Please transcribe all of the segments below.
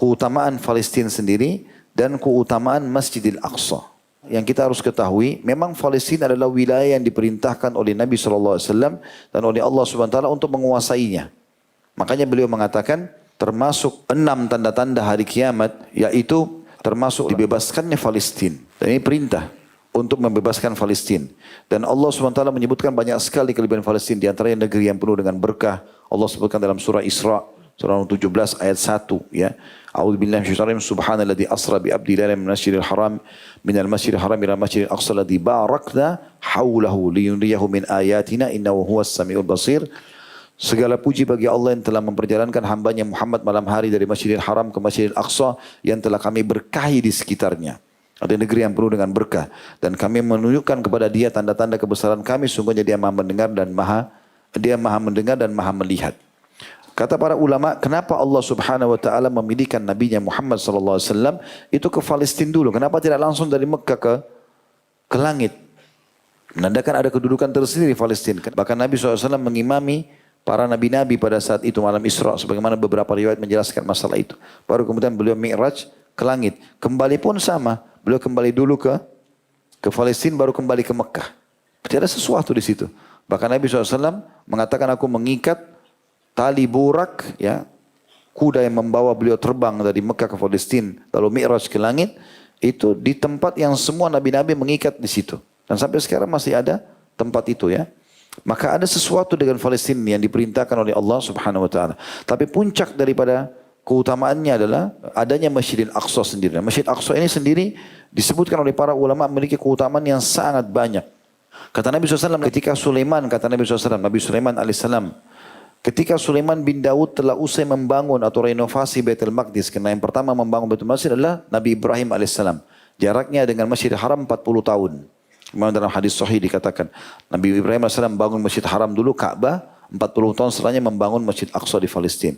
keutamaan Palestina sendiri dan keutamaan Masjidil Aqsa. Yang kita harus ketahui, memang Palestina adalah wilayah yang diperintahkan oleh Nabi SAW dan oleh Allah SWT untuk menguasainya. Makanya beliau mengatakan, termasuk 6 tanda-tanda hari kiamat, yaitu termasuk dibebaskannya Palestina. Dan ini perintah untuk membebaskan Palestina. Dan Allah SWT menyebutkan banyak sekali kelebihan Palestina. Di antaranya negeri yang penuh dengan berkah. Allah sebutkan dalam surah Isra, surah 17 ayat 1. Ya. A'udzubillahi minasyaitonir rajim. Subhanalladzi asra bi 'abdihi lailan minasy-syi'ril haram minal masjidil haram ila masjidil aqsa alladzi barakna haulahu liyuriyahu min ayatina innahu huwas samiul basir. Segala puji bagi Allah yang telah memperjalankan hambanya Muhammad malam hari dari Masjidil Haram ke Masjidil Aqsa yang telah kami berkahi di sekitarnya. Ada negeri yang penuh dengan berkah. Dan kami menunjukkan kepada dia tanda-tanda kebesaran kami. Sungguhnya dia maha mendengar dan maha melihat. Kata para ulama, kenapa Allah Subhanahu wa taala memilihkan nabinya Muhammad sallallahu alaihi wasallam itu ke Palestina dulu? Kenapa tidak langsung dari Mekah ke langit? Menandakan ada kedudukan tersendiri di Palestina. Bahkan Nabi SAW mengimami para nabi-nabi pada saat itu malam Isra, sebagaimana beberapa riwayat menjelaskan masalah itu. Baru kemudian beliau mi'raj ke langit. Kembali pun sama, beliau kembali dulu ke Palestina, baru kembali ke Mekah. Tidak ada sesuatu di situ. Bahkan Nabi SAW mengatakan, aku mengikat tali burak, ya, kuda yang membawa beliau terbang dari Mekah ke Palestina, lalu mi'raj ke langit, itu di tempat yang semua nabi-nabi mengikat di situ. Dan sampai sekarang masih ada tempat itu, ya. Maka ada sesuatu dengan Palestina yang diperintahkan oleh Allah Subhanahu wa taala. Tapi puncak daripada keutamaannya adalah adanya Masjidil Aqsa sendiri. Masjid Aqsa ini sendiri disebutkan oleh para ulama memiliki keutamaan yang sangat banyak. Kata Nabi SAW ketika Nabi Sulaiman alaihissalam, ketika Sulaiman bin Daud telah usai membangun atau renovasi Baitul Maqdis, karena yang pertama membangun Baitul Maqdis adalah Nabi Ibrahim alaihissalam. Jaraknya dengan Masjidil Haram 40 tahun. Memang dalam hadis sahih dikatakan Nabi Ibrahim AS membangun Masjid Haram dulu, Ka'bah, 40 tahun setelahnya membangun Masjid Aqsa di Palestina.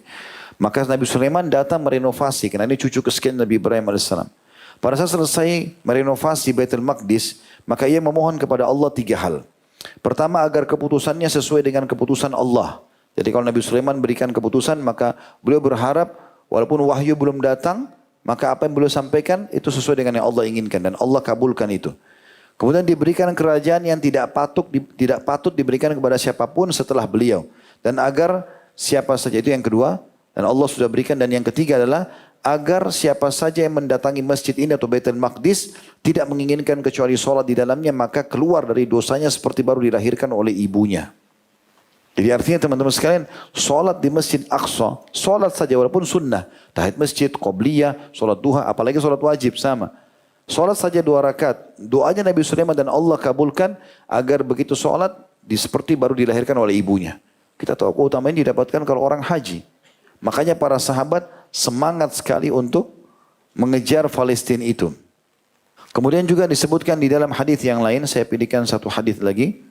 Maka Nabi Sulaiman datang merenovasi, karena ini cucu kesekian Nabi Ibrahim AS. Pada saat selesai merenovasi Baitul Maqdis, maka ia memohon kepada Allah 3 hal. Pertama, agar keputusannya sesuai dengan keputusan Allah. Jadi kalau Nabi Sulaiman berikan keputusan, maka beliau berharap walaupun wahyu belum datang, maka apa yang beliau sampaikan itu sesuai dengan yang Allah inginkan, dan Allah kabulkan itu. Kemudian diberikan kerajaan yang tidak patut diberikan kepada siapapun setelah beliau. Dan agar siapa saja, itu yang kedua. Dan Allah sudah berikan. Dan yang ketiga adalah agar siapa saja yang mendatangi masjid ini atau Baitul Maqdis tidak menginginkan kecuali sholat di dalamnya, maka keluar dari dosanya seperti baru dilahirkan oleh ibunya. Jadi artinya teman-teman sekalian, sholat di Masjid Aqsa, sholat saja walaupun sunnah. Tahiyat masjid, qobliyah, sholat duha, apalagi sholat wajib sama. Sholat saja 2 rakaat. Doanya Nabi Sulaiman dan Allah kabulkan agar begitu sholat seperti baru dilahirkan oleh ibunya. Kita tahu keutamaan ini didapatkan kalau orang haji. Makanya para sahabat semangat sekali untuk mengejar Palestina itu. Kemudian juga disebutkan di dalam hadis yang lain, saya pilihkan satu hadis lagi.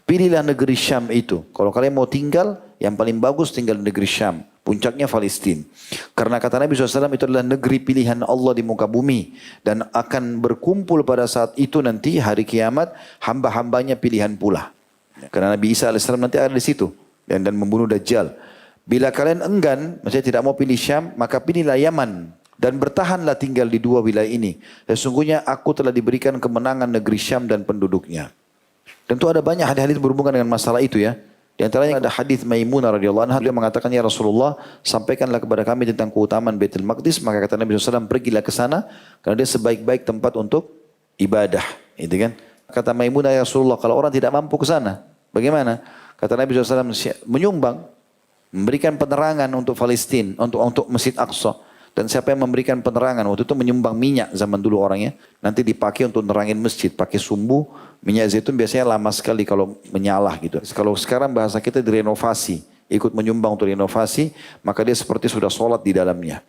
Pilihlah negeri Syam itu. Kalau kalian mau tinggal, yang paling bagus tinggal di negeri Syam. Puncaknya Palestina. Karena kata Nabi SAW itu adalah negeri pilihan Allah di muka bumi. Dan akan berkumpul pada saat itu nanti hari kiamat hamba-hambanya pilihan pula. Karena Nabi Isa AS nanti ada di situ. Dan membunuh Dajjal. Bila kalian enggan, maksudnya tidak mau pilih Syam, maka pilihlah Yaman. Dan bertahanlah tinggal di 2 wilayah ini. Sesungguhnya aku telah diberikan kemenangan negeri Syam dan penduduknya. Tentu ada banyak hadis-hadis berhubungan dengan masalah itu, ya. Di antaranya ada hadis Maimunah radhiyallahu anha, dia mengatakan, ya Rasulullah, sampaikanlah kepada kami tentang keutamaan Baitul Maqdis. Maka kata Nabi SAW, pergilah ke sana karena dia sebaik-baik tempat untuk ibadah. Itu kan? Kata Maimunah, ya Rasulullah, kalau orang tidak mampu ke sana, bagaimana? Kata Nabi SAW, menyumbang, memberikan penerangan untuk Palestina, untuk Masjid Aqsa. Dan siapa yang memberikan penerangan, waktu itu menyumbang minyak zaman dulu orangnya, nanti dipakai untuk nerangin masjid, pakai sumbu, minyak zaitun biasanya lama sekali kalau menyalah gitu. Kalau sekarang bahasa kita direnovasi, ikut menyumbang untuk renovasi, maka dia seperti sudah sholat di dalamnya.